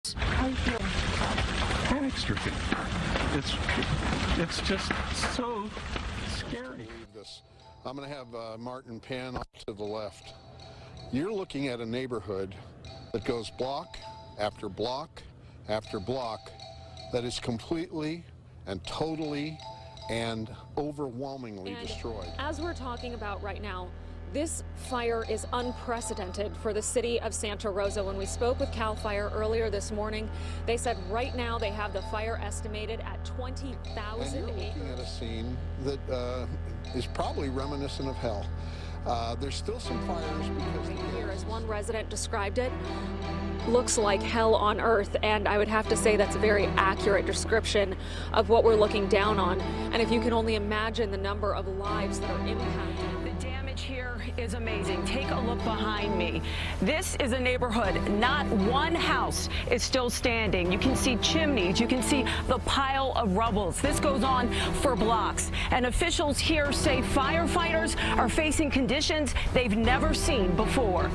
I feel panic-stricken. It's just so scary. I'm going to have Martin pan off to the left. You're looking at a neighborhood that goes block after block after block that is completely and totally and overwhelmingly destroyed. As we're talking about right now, this fire is unprecedented for the city of Santa Rosa. When we spoke with CAL FIRE earlier this morning, they said right now they have the fire estimated at 20,000 acres. And you're looking at a scene that is probably reminiscent of hell. There's still some fires because right here, as one resident described it, looks like hell on earth, and I would have to say that's a very accurate description of what we're looking down on. And if you can only imagine the number of lives that are impacted. The damage here is amazing. Take a look behind me. This is a neighborhood. Not one house is still standing. You can see chimneys. You can see the pile of rubble. This goes on for blocks. And officials here say firefighters are facing conditions they've never seen before.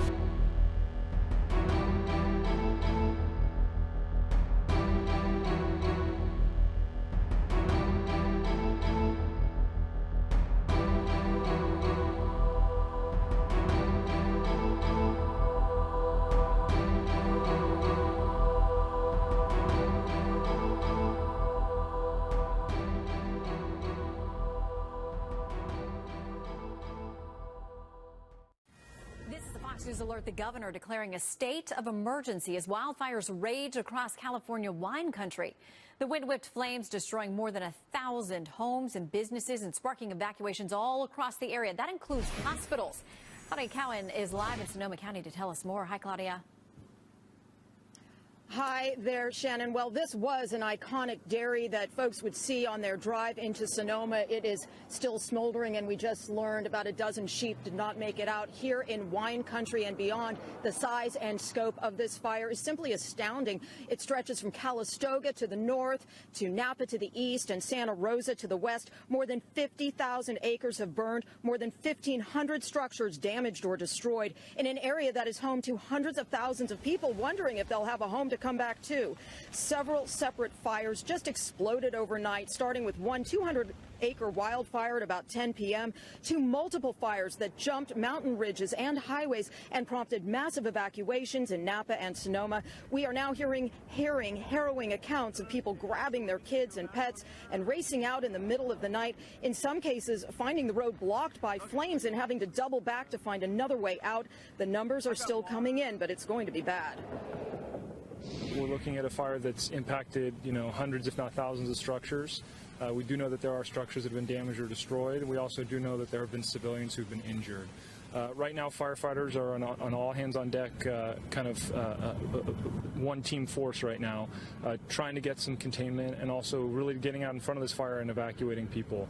News alert: the governor declaring a state of emergency as wildfires rage across California wine country. The wind-whipped flames destroying more than 1,000 homes and businesses and sparking evacuations all across the area. That includes hospitals. Claudia Cowan is live in Sonoma County to tell us more. Hi, Claudia. Hi there, Shannon. Well, this was an iconic dairy that folks would see on their drive into Sonoma. It is still smoldering, and we just learned about a dozen sheep did not make it out. Here in wine country and beyond, the size and scope of this fire is simply astounding. It stretches from Calistoga to the north, to Napa to the east, and Santa Rosa to the west. More than 50,000 acres have burned, more than 1,500 structures damaged or destroyed, in an area that is home to hundreds of thousands of people wondering if they'll have a home to come back to. Several separate fires just exploded overnight, starting with one 200-acre wildfire at about 10 p.m. to multiple fires that jumped mountain ridges and highways and prompted massive evacuations in Napa and Sonoma. We are now hearing harrowing accounts of people grabbing their kids and pets and racing out in the middle of the night, in some cases finding the road blocked by flames and having to double back to find another way out. The numbers are still coming in, but it's going to be bad. We're looking at a fire that's impacted, hundreds, if not thousands of structures. We do know that there are structures that have been damaged or destroyed. We also do know that there have been civilians who've been injured. Right now, firefighters are on all hands on deck, one team force right now, trying to get some containment and also really getting out in front of this fire and evacuating people.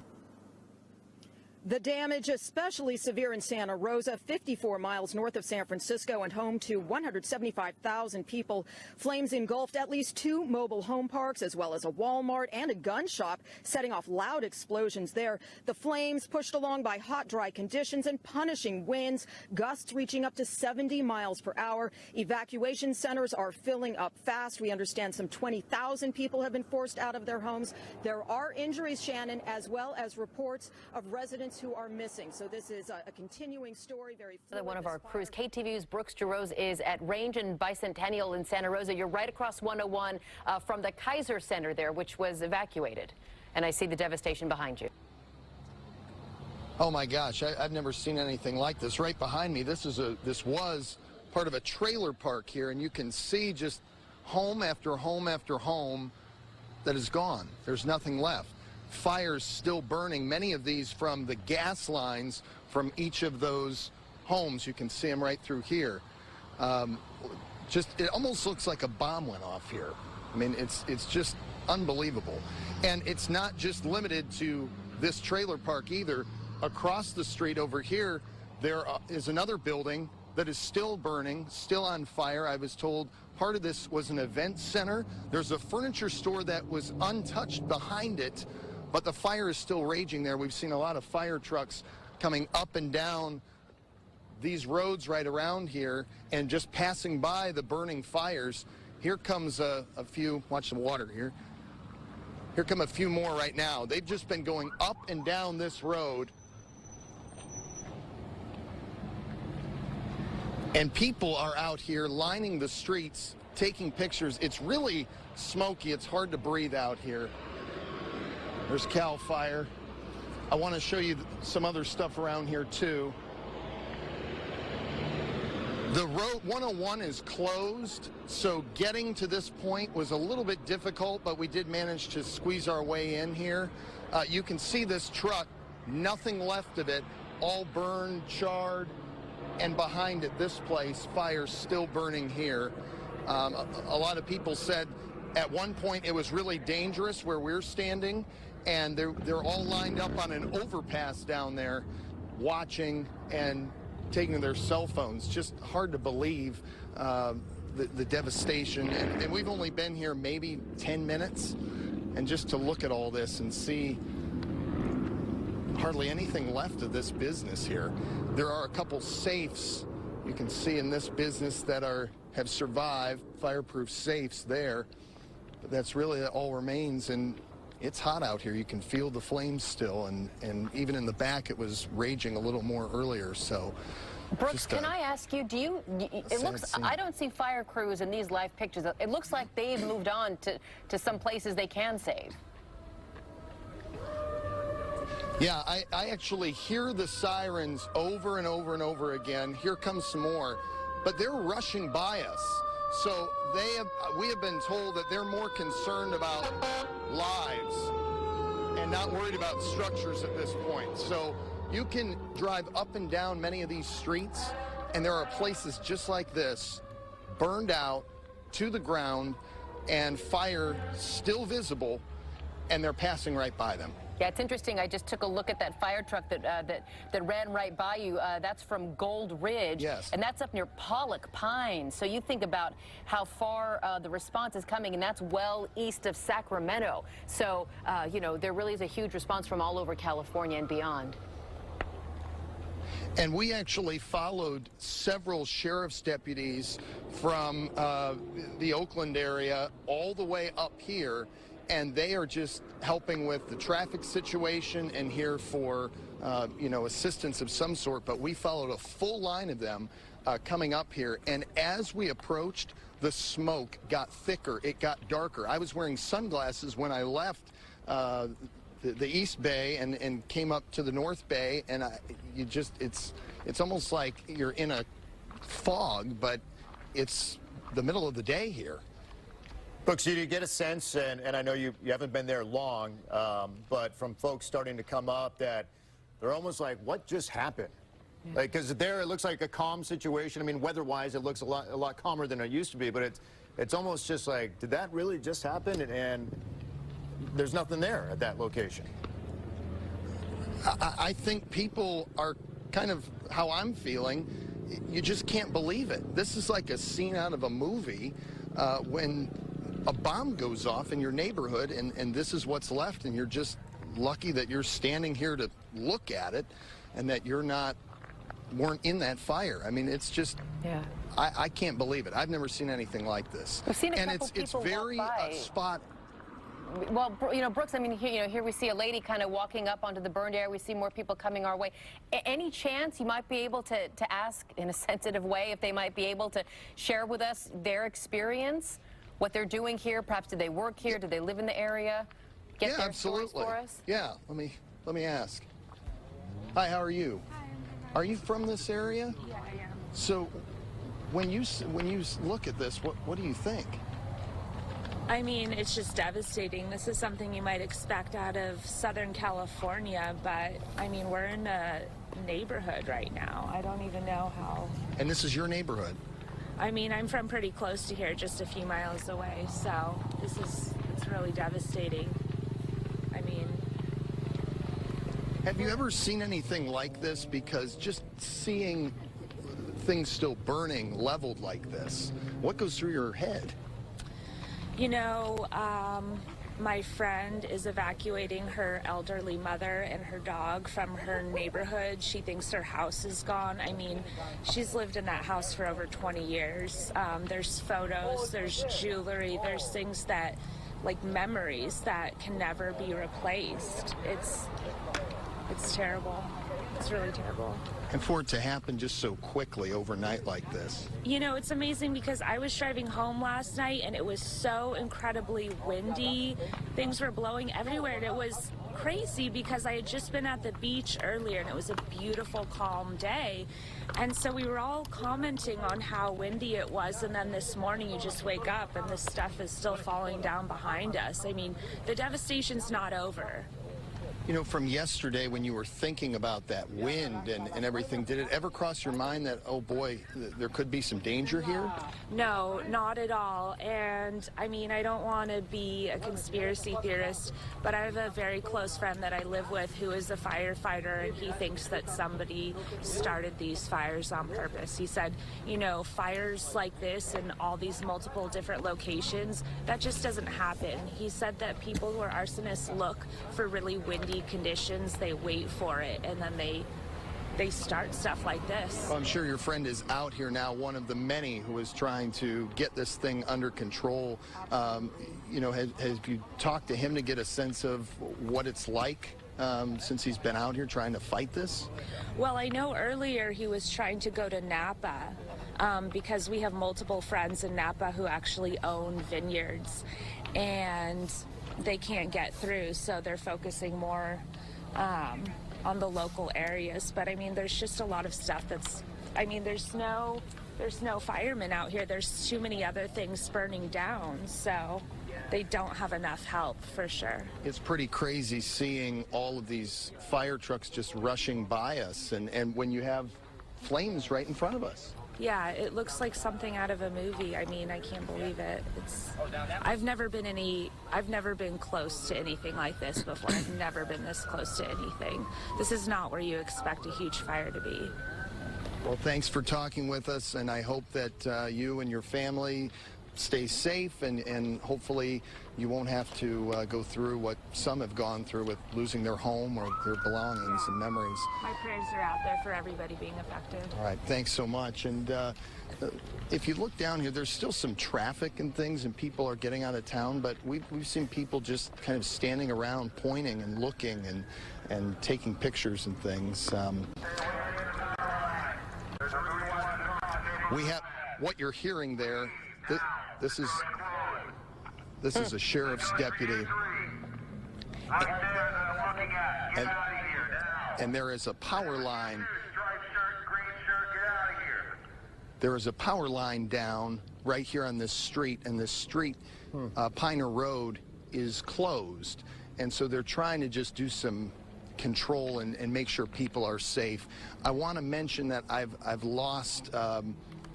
The damage especially severe in Santa Rosa, 54 miles north of San Francisco and home to 175,000 people. Flames engulfed at least 2 mobile home parks, as well as a Walmart and a gun shop, setting off loud explosions there. The flames pushed along by hot, dry conditions and punishing winds, gusts reaching up to 70 miles per hour. Evacuation centers are filling up fast. We understand some 20,000 people have been forced out of their homes. There are injuries, Shannon, as well as reports of residents who are missing. So this is a continuing story. Very fluid. One of our crews, KTVU's Brooks Giroz, is at Range and Bicentennial in Santa Rosa. You're right across 101 from the Kaiser Center there, which was evacuated. And I see the devastation behind you. Oh my gosh, I've never seen anything like this. Right behind me, this was part of a trailer park here, and you can see just home after home after home that is gone. There's nothing left. Fires still burning, many of these from the gas lines from each of those homes. You can see them right through here. It almost looks like a bomb went off here. I mean, it's just unbelievable. And it's not just limited to this trailer park either. Across the street over here, there is another building that is still burning, still on fire. I was told part of this was an event center. There's a furniture store that was untouched behind it, but the fire is still raging there. We've seen a lot of fire trucks coming up and down these roads right around here and just passing by the burning fires. here comes a few, watch the water here. Here come a few more right now. They've just been going up and down this road. And people are out here lining the streets, taking pictures. It's really smoky. It's hard to breathe out here. There's CAL FIRE. I want to show you some other stuff around here too. The road 101 is closed, so getting to this point was a little bit difficult, but we did manage to squeeze our way in here. You can see this truck, nothing left of it, all burned, charred, and behind it, this place, fire's still burning here. A lot of people said at one point it was really dangerous where we're standing, and they're all lined up on an overpass down there watching and taking their cell phones. Just hard to believe the devastation. And we've only been here maybe 10 minutes. And just to look at all this and see hardly anything left of this business here. There are a couple safes you can see in this business that have survived, fireproof safes there. But that's really all remains. And it's hot out here. You can feel the flames still, and even in the back it was raging a little more earlier. So Brooks, can I ask you, it looks, I don't see fire crews in these live pictures. It looks like they've moved on to some places they can save. Yeah, I actually hear the sirens over and over and over again. Here comes some more, but they're rushing by us. So we have been told that they're more concerned about lives and not worried about structures at this point. So you can drive up and down many of these streets, and there are places just like this, burned out to the ground, and fire still visible, and they're passing right by them. Yeah, it's interesting. I just took a look at that fire truck that ran right by you. That's from Gold Ridge. Yes. And that's up near Pollock Pines. So you think about how far the response is coming, and that's well east of Sacramento. So, you know, there really is a huge response from all over California and beyond. And we actually followed several sheriff's deputies from the Oakland area all the way up here, and they are just helping with the traffic situation and here for, you know, assistance of some sort. But we followed a full line of them coming up here, and as we approached, the smoke got thicker, it got darker. I was wearing sunglasses when I left the East Bay and came up to the North Bay, and it's almost like you're in a fog, but it's the middle of the day here. Brooks, do you get a sense, and I know you haven't been there long, but from folks starting to come up that they're almost like, what just happened? Yeah. Like, because there it looks like a calm situation. I mean, weather-wise, it looks a lot calmer than it used to be, but it's almost just like, did that really just happen? And there's nothing there at that location. I think people are kind of how I'm feeling. You just can't believe it. This is like a scene out of a movie when a bomb goes off in your neighborhood, and this is what's left, and you're just lucky that you're standing here to look at it and that you're weren't in that fire. I mean, it's just, yeah. I can't believe it. I've never seen anything like this. I've seen a and couple it's people very walk by. spot. Well, you know, Brooks, I mean, here we see a lady kind of walking up onto the burned area. We see more people coming our way. Any chance you might be able to ask in a sensitive way if they might be able to share with us their experience, what they're doing here? Perhaps did they work here? Did they live in the area? Get their stories for us? Yeah, let me ask. Hi, how are you? Hi, I'm good. Are you from this area? Yeah, I am. So when you look at this, what do you think? I mean, it's just devastating. This is something you might expect out of Southern California, but I mean, we're in a neighborhood right now. I don't even know how. And this is your neighborhood? I mean, I'm from pretty close to here, just a few miles away, so it's really devastating. I mean... Have you ever seen anything like this? Because just seeing things still burning leveled like this, what goes through your head? You know, My friend is evacuating her elderly mother and her dog from her neighborhood. She thinks her house is gone. I mean, she's lived in that house for over 20 years. There's photos, there's jewelry, there's things that, like memories that can never be replaced. It's terrible. It's really terrible. And for it to happen just so quickly overnight like this. You know, it's amazing because I was driving home last night and it was so incredibly windy. Things were blowing everywhere and it was crazy because I had just been at the beach earlier and it was a beautiful, calm day. And so we were all commenting on how windy it was, and then this morning you just wake up and this stuff is still falling down behind us. I mean, the devastation's not over. You know, from yesterday when you were thinking about that wind and everything, did it ever cross your mind that, oh boy, there could be some danger here? No, not at all. And I mean, I don't want to be a conspiracy theorist, but I have a very close friend that I live with who is a firefighter, and he thinks that somebody started these fires on purpose. He said, you know, fires like this in all these multiple different locations, that just doesn't happen. He said that people who are arsonists look for really windy conditions, they wait for it, and then they start stuff like this. Well, I'm sure your friend is out here now, one of the many who is trying to get this thing under control. You know, has you talked to him to get a sense of what it's like since he's been out here trying to fight this? Well, I know earlier he was trying to go to Napa because we have multiple friends in Napa who actually own vineyards, and they can't get through, so they're focusing more on the local areas. But I mean, there's just a lot of stuff that's, I mean, there's no firemen out here. There's too many other things burning down, so they don't have enough help for sure. It's pretty crazy seeing all of these fire trucks just rushing by us, and when you have flames right in front of us. Yeah, it looks like something out of a movie. I mean, I can't believe it. I've never been close to anything like this before. I've never been this close to anything. This is not where you expect a huge fire to be. Well, thanks for talking with us, and I hope that you and your family stay safe, and hopefully you won't have to go through what some have gone through with losing their home or their belongings and memories. My prayers are out there for everybody being affected. All right, thanks so much. And if you look down here, there's still some traffic and things, and people are getting out of town, but we've seen people just kind of standing around pointing and looking and taking pictures and things. We have what you're hearing there. This is a sheriff's deputy, and there is a power line. There is a power line down right here on this street, and this street, Piner Road, is closed, and so they're trying to just do some control and make sure people are safe. I want to mention that I've lost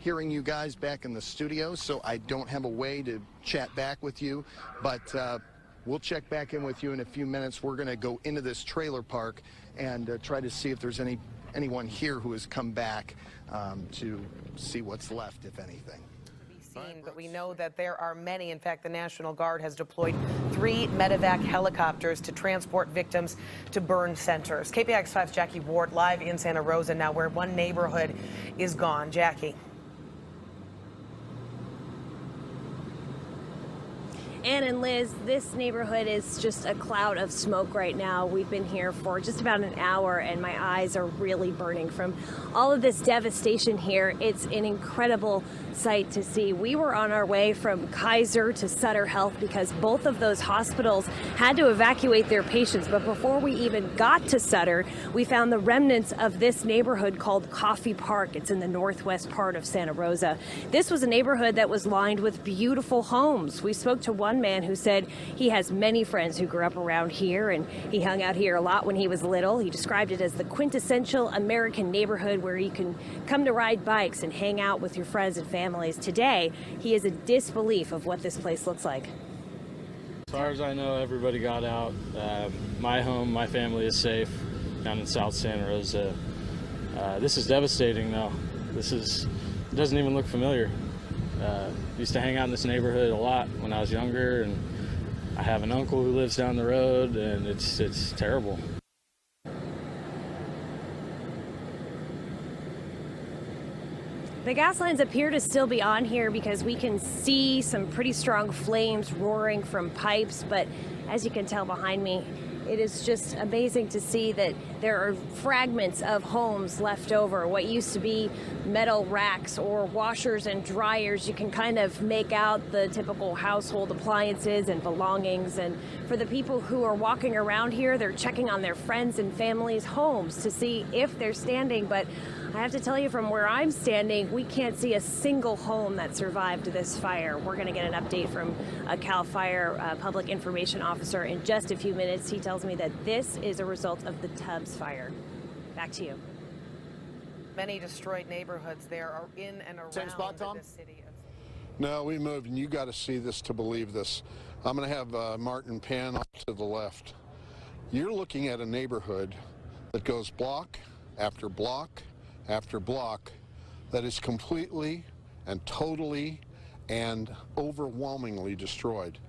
hearing you guys back in the studio, so I don't have a way to chat back with you, but we'll check back in with you in a few minutes. We're going to go into this trailer park and try to see if there's anyone here who has come back to see what's left, if anything. But we know that there are many. In fact, the National Guard has deployed 3 medevac helicopters to transport victims to burn centers. KPIX5's Jackie Ward live in Santa Rosa now, where one neighborhood is gone. Jackie. Ann and Liz, this neighborhood is just a cloud of smoke right now. We've been here for just about an hour, and my eyes are really burning from all of this devastation here. It's an incredible sight to see. We were on our way from Kaiser to Sutter Health because both of those hospitals had to evacuate their patients. But before we even got to Sutter, we found the remnants of this neighborhood called Coffee Park. It's in the northwest part of Santa Rosa. This was a neighborhood that was lined with beautiful homes. We spoke to one man who said he has many friends who grew up around here, and he hung out here a lot when he was little. He described it as the quintessential American neighborhood where you can come to ride bikes and hang out with your friends and families. Today, he is in disbelief of what this place looks like. As far as I know, everybody got out. My home, my family is safe down in South Santa Rosa. This is devastating, though. It doesn't even look familiar. Used to hang out in this neighborhood a lot when I was younger, and I have an uncle who lives down the road, and it's terrible. The gas lines appear to still be on here because we can see some pretty strong flames roaring from pipes, but as you can tell behind me, it is just amazing to see that there are fragments of homes left over. What used to be metal racks or washers and dryers, you can kind of make out the typical household appliances and belongings. And for the people who are walking around here, they're checking on their friends and families' homes to see if they're standing. But I have to tell you, from where I'm standing, we can't see a single home that survived this fire. We're going to get an update from a CAL FIRE public information officer in just a few minutes. He tells me that this is a result of the Tubbs fire. Back to you. Many destroyed neighborhoods there are in and around Same spot, Tom? the city of... No, we moved, and you got to see this to believe this. I'm going to have Martin pan off to the left. You're looking at a neighborhood that goes block after block after block that is completely and totally and overwhelmingly destroyed.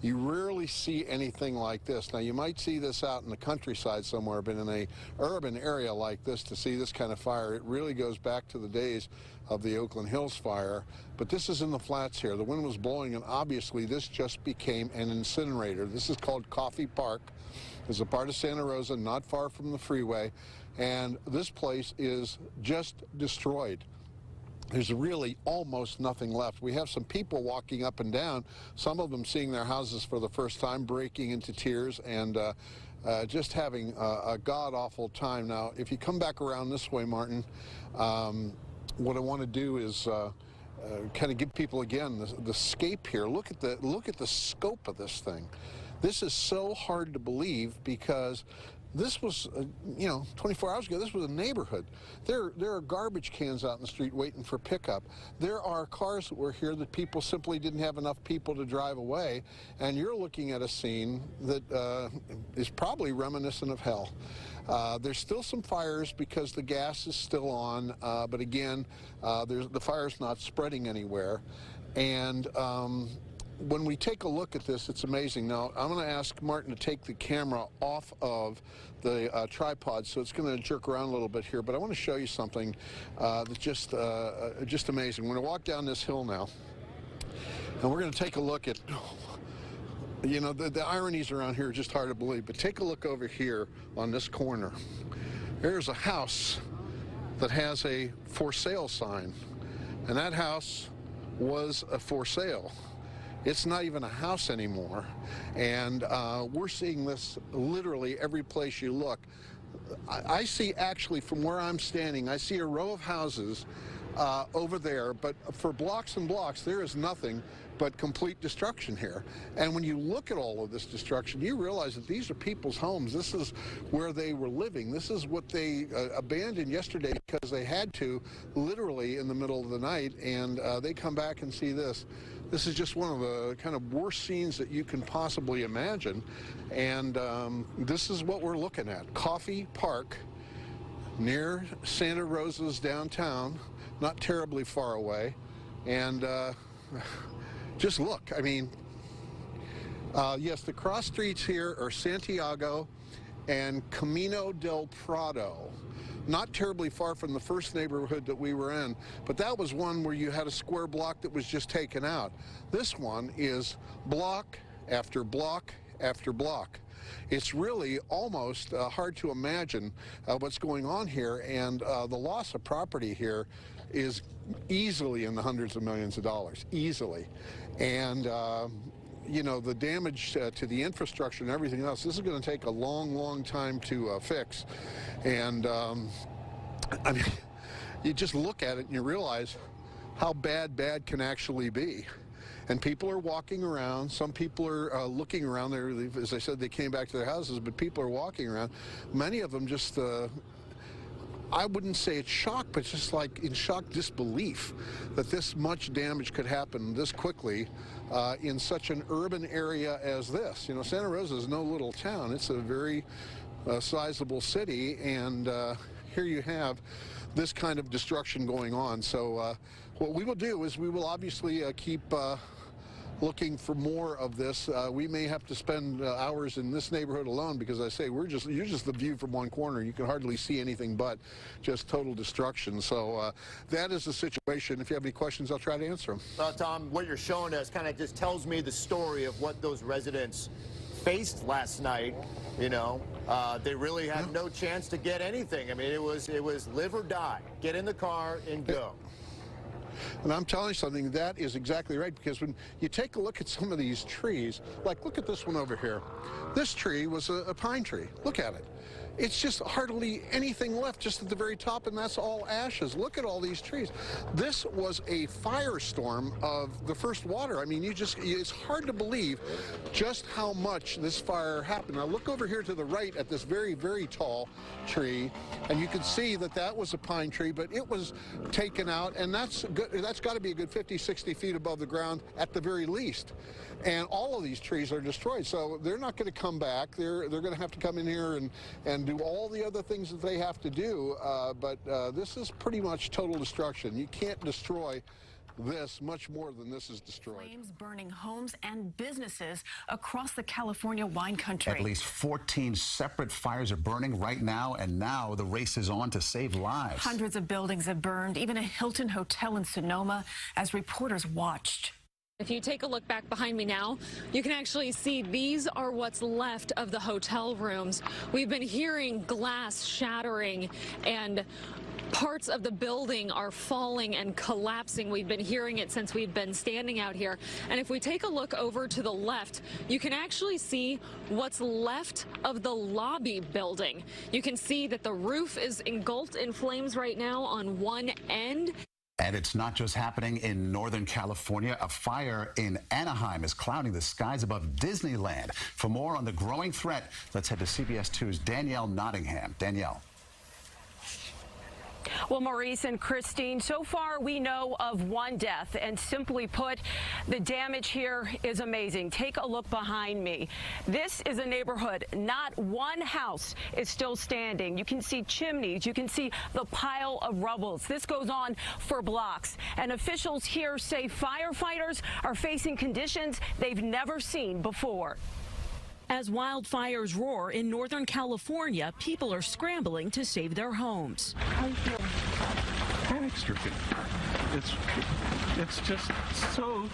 You rarely see anything like this. Now, you might see this out in the countryside somewhere, but in an urban area like this, to see this kind of fire, it really goes back to the days of the Oakland Hills fire. But this is in the flats here. The wind was blowing, and obviously this just became an incinerator. This is called Coffee Park. It's a part of Santa Rosa, not far from the freeway, and this place is just destroyed. There's really almost nothing left. We have some people walking up and down, some of them seeing their houses for the first time, breaking into tears, and just having a god-awful time. Now, if you come back around this way, Martin, what I want to do is kind of give people again the scape here. Look at the scope of this thing. This is so hard to believe because this was, 24 hours ago, this was a neighborhood. There are garbage cans out in the street waiting for pickup. There are cars that were here that people simply didn't have enough people to drive away. And you're looking at a scene that is probably reminiscent of hell. There's still some fires because the gas is still on, but again, the fire's not spreading anywhere. And when we take a look at this, it's amazing. Now, I'm going to ask Martin to take the camera off of the tripod, so it's going to jerk around a little bit here, but I want to show you something that's just amazing. We're going to walk down this hill now, and we're going to take a look at, the ironies around here are just hard to believe, but take a look over here on this corner. There's a house that has a for sale sign, and that house was a for sale. It's not even a house anymore, and we're seeing this literally every place you look. I see, actually, from where I'm standing, I see a row of houses over there, but for blocks and blocks, there is nothing but complete destruction here. And when you look at all of this destruction, you realize that these are people's homes. This is where they were living. This is what they abandoned yesterday because they had to, literally in the middle of the night, and they come back and see this. This is just one of the kind of worst scenes that you can possibly imagine. And this is what we're looking at. Coffee Park, near Santa Rosa's downtown, not terribly far away. And just look, I mean, yes, the cross streets here are Santiago and Camino del Prado. Not terribly far from the first neighborhood that we were in, but that was one where you had a square block that was just taken out. This one is block after block after block. It's really almost hard to imagine what's going on here, and the loss of property here is easily in the hundreds of millions of dollars, easily. And the damage to the infrastructure and everything else, this is going to take a long, long time to fix. And I mean, you just look at it and you realize how bad can actually be. And people are walking around. Some people are looking around there. As I said, they came back to their houses, but people are walking around. Many of them just, I wouldn't say it's shock, but just like in shock disbelief that this much damage could happen this quickly in such an urban area as this. Santa Rosa is no little town. It's a very sizable city, and here you have this kind of destruction going on. So what we will do is we will obviously keep looking for more of this. We may have to spend hours in this neighborhood alone because I say you're just the view from one corner. You can hardly see anything but just total destruction. So that is the situation. If you have any questions, I'll try to answer them. Tom, what you're showing us kind of just tells me the story of what those residents faced last night. You know, they really had no chance to get anything. I mean, it was live or die. Get in the car and go. And I'm telling you something, that is exactly right, because when you take a look at some of these trees, like look at this one over here. This tree was a pine tree. Look at it. It's just hardly anything left just at the very top, and that's all ashes. Look at all these trees. This was a firestorm of the first water. I mean, it's hard to believe just how much this fire happened. Now look over here to the right at this very, very tall tree, and you can see that that was a pine tree, but it was taken out, and that's got to be a good 50, 60 feet above the ground at the very least. And all of these trees are destroyed, so they're not going to come back. They're going to have to come in here and do all the other things that they have to do, but this is pretty much total destruction. You can't destroy this much more than this is destroyed. Flames burning homes and businesses across the California wine country. At least 14 separate fires are burning right now, and now the race is on to save lives. Hundreds of buildings have burned, even a Hilton hotel in Sonoma, as reporters watched. If you take a look back behind me now, you can actually see these are what's left of the hotel rooms. We've been hearing glass shattering and parts of the building are falling and collapsing. We've been hearing it since we've been standing out here. And if we take a look over to the left, you can actually see what's left of the lobby building. You can see that the roof is engulfed in flames right now on one end. And it's not just happening in Northern California. A fire in Anaheim is clouding the skies above Disneyland. For more on the growing threat, let's head to CBS 2's Danielle Nottingham. Danielle. Well, Maurice and Christine, so far we know of one death, and simply put, the damage here is amazing. Take a look behind me. This is a neighborhood. Not one house is still standing. You can see chimneys. You can see the pile of rubble. This goes on for blocks. And officials here say firefighters are facing conditions they've never seen before. As wildfires roar in Northern California, people are scrambling to save their homes. I feel panic-stricken. It's just so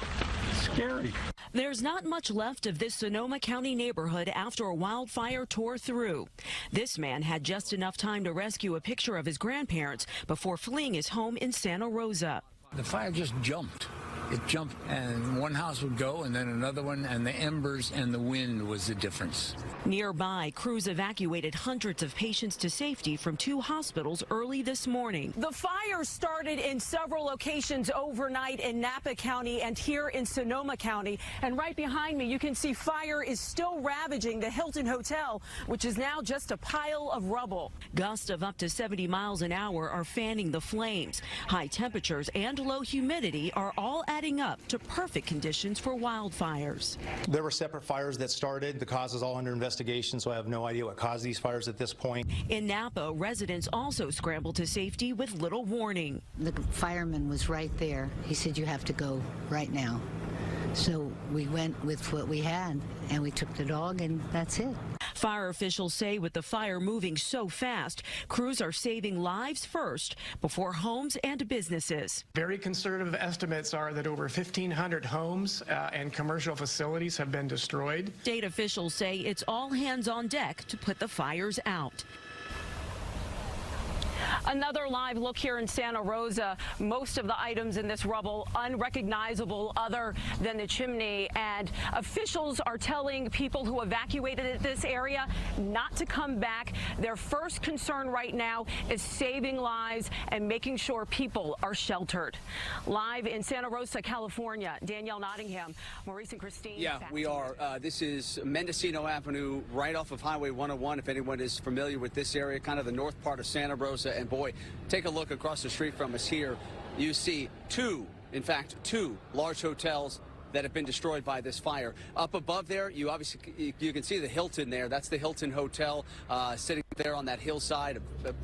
scary. There's not much left of this Sonoma County neighborhood after a wildfire tore through. This man had just enough time to rescue a picture of his grandparents before fleeing his home in Santa Rosa. The fire just jumped. It jumped, and one house would go, and then another one, and the embers and the wind was the difference. Nearby, crews evacuated hundreds of patients to safety from 2 hospitals early this morning. The fire started in several locations overnight in Napa County and here in Sonoma County. And right behind me, you can see fire is still ravaging the Hilton Hotel, which is now just a pile of rubble. Gusts of up to 70 miles an hour are fanning the flames. High temperatures and low humidity are all adding up to perfect conditions for wildfires. There were separate fires that started. The cause is all under investigation, so I have no idea what caused these fires at this point. In Napa, residents also scrambled to safety with little warning. The fireman was right there. He said, "You have to go right now." So we went with what we had, and we took the dog, and that's it. Fire officials say with the fire moving so fast, crews are saving lives first before homes and businesses. Very conservative estimates are that over 1,500 homes and commercial facilities have been destroyed. State officials say it's all hands on deck to put the fires out. Another live look here in Santa Rosa. Most of the items in this rubble unrecognizable other than the chimney, and officials are telling people who evacuated this area not to come back. Their first concern right now is saving lives and making sure people are sheltered. Live in Santa Rosa, California, Danielle Nottingham, Maurice and Christine. Yeah, we are. This is Mendocino Avenue, right off of Highway 101. If anyone is familiar with this area, kind of the north part of Santa Rosa. And boy, take a look across the street from us here. You see two large hotels that have been destroyed by this fire. Up above there, you can see the Hilton there. That's the Hilton Hotel sitting there on that hillside.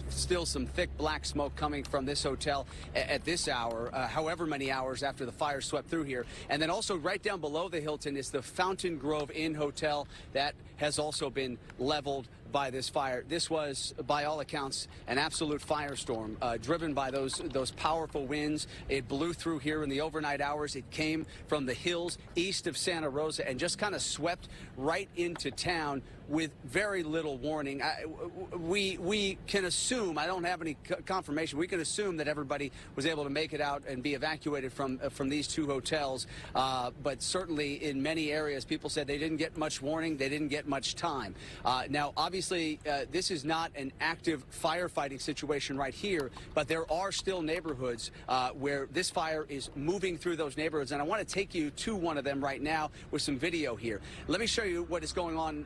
Still some thick black smoke coming from this hotel at this hour, however many hours after the fire swept through here. And then also right down below the Hilton is the Fountain Grove Inn Hotel that has also been leveled by this fire. This was, by all accounts, an absolute firestorm, driven by those powerful winds. It blew through here in the overnight hours. It came from the hills east of Santa Rosa and just kind of swept right into town with very little warning. We can assume, I don't have any confirmation, we can assume that everybody was able to make it out and be evacuated from these two hotels. But certainly in many areas, people said they didn't get much warning, they didn't get much time. Now, obviously, this is not an active firefighting situation right here, but there are still neighborhoods where this fire is moving through those neighborhoods. And I want to take you to one of them right now with some video here. Let me show you what is going on.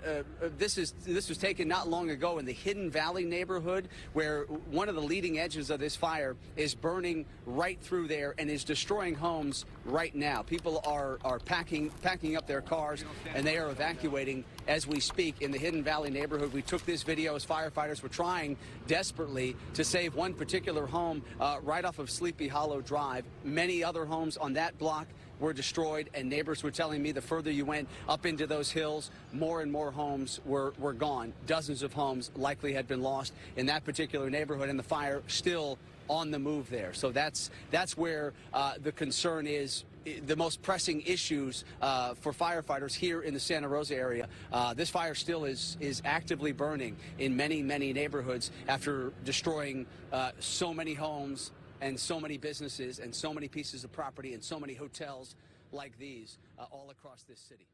This was taken not long ago in the Hidden Valley neighborhood, where one of the leading edges of this fire is burning right through there and is destroying homes right now. People are packing up their cars, and they are evacuating as we speak in the Hidden Valley neighborhood. We took this video as firefighters were trying desperately to save one particular home right off of Sleepy Hollow Drive. Many other homes on that block were destroyed, and neighbors were telling me the further you went up into those hills, more and more homes were gone. Dozens of homes likely had been lost in that particular neighborhood, and the fire still on the move there. So that's where the concern is. The most pressing issues for firefighters here in the Santa Rosa area. This fire still is actively burning in many neighborhoods after destroying so many homes and so many businesses and so many pieces of property and so many hotels like these all across this city.